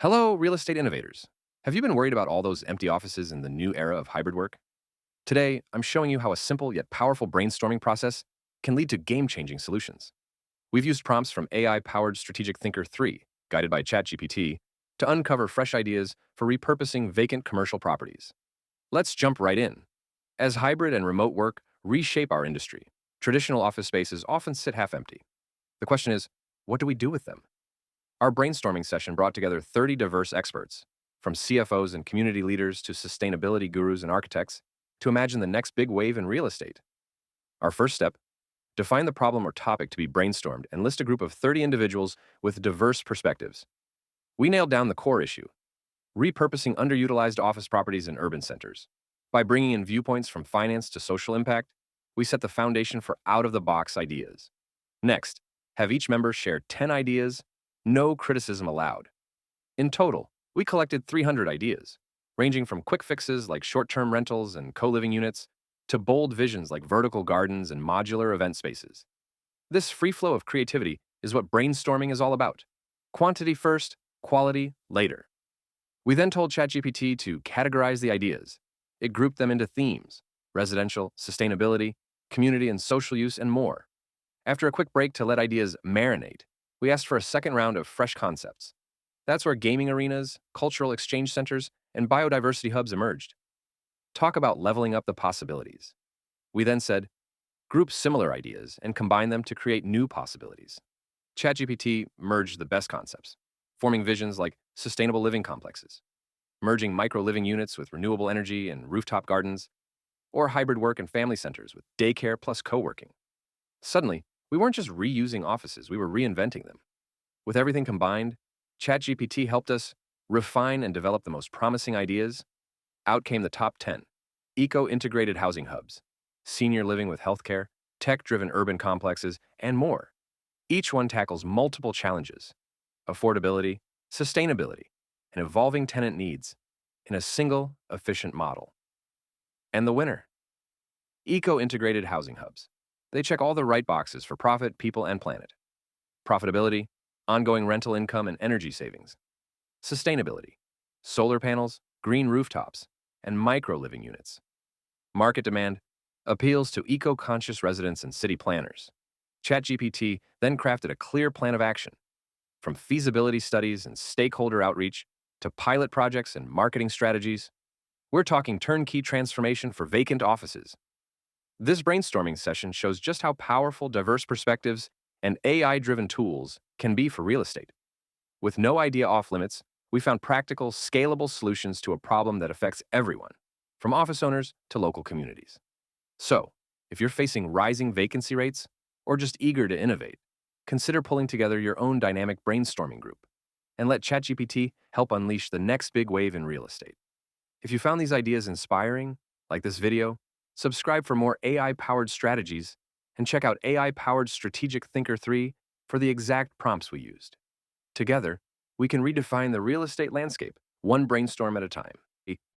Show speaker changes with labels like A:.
A: Hello, real estate innovators. Have you been worried about all those empty offices in the new era of hybrid work? Today, I'm showing you how a simple yet powerful brainstorming process can lead to game-changing solutions. We've used prompts from AI-powered Strategic Thinker 3, guided by ChatGPT, to uncover fresh ideas for repurposing vacant commercial properties. Let's jump right in. As hybrid and remote work reshape our industry, traditional office spaces often sit half empty. The question is, what do we do with them? Our brainstorming session brought together 30 diverse experts, from CFOs and community leaders to sustainability gurus and architects, to imagine the next big wave in real estate. Our first step: define the problem or topic to be brainstormed and list a group of 30 individuals with diverse perspectives. We nailed down the core issue: repurposing underutilized office properties in urban centers. By bringing in viewpoints from finance to social impact, we set the foundation for out of the box ideas. Next, have each member share 10 ideas, no criticism allowed. In total, we collected 300 ideas, ranging from quick fixes like short-term rentals and co-living units to bold visions like vertical gardens and modular event spaces. This free flow of creativity is what brainstorming is all about. Quantity first, quality later. We then told ChatGPT to categorize the ideas. It grouped them into themes: residential, sustainability, community and social use, and more. After a quick break to let ideas marinate, we asked for a second round of fresh concepts. That's where gaming arenas, cultural exchange centers, and biodiversity hubs emerged. Talk about leveling up the possibilities. We then said, group similar ideas and combine them to create new possibilities. ChatGPT merged the best concepts, forming visions like sustainable living complexes, merging micro-living units with renewable energy and rooftop gardens, or hybrid work and family centers with daycare plus co-working. Suddenly, we weren't just reusing offices, we were reinventing them. With everything combined, ChatGPT helped us refine and develop the most promising ideas. Out came the top 10: eco-integrated housing hubs, senior living with healthcare, tech-driven urban complexes, and more. Each one tackles multiple challenges: affordability, sustainability, and evolving tenant needs in a single, efficient model. And the winner: eco-integrated housing hubs. They check all the right boxes for profit, people, and planet. Profitability, ongoing rental income and energy savings. Sustainability, solar panels, green rooftops, and micro-living units. Market demand, appeals to eco-conscious residents and city planners. ChatGPT then crafted a clear plan of action, from feasibility studies and stakeholder outreach to pilot projects and marketing strategies. We're talking turnkey transformation for vacant offices. This brainstorming session shows just how powerful diverse perspectives and AI-driven tools can be for real estate. With no idea off limits, we found practical, scalable solutions to a problem that affects everyone, from office owners to local communities. So, if you're facing rising vacancy rates or just eager to innovate, consider pulling together your own dynamic brainstorming group and let ChatGPT help unleash the next big wave in real estate. If you found these ideas inspiring, like this video, subscribe for more AI-powered strategies and check out AI-powered Strategic Thinker 3 for the exact prompts we used. Together, we can redefine the real estate landscape, one brainstorm at a time.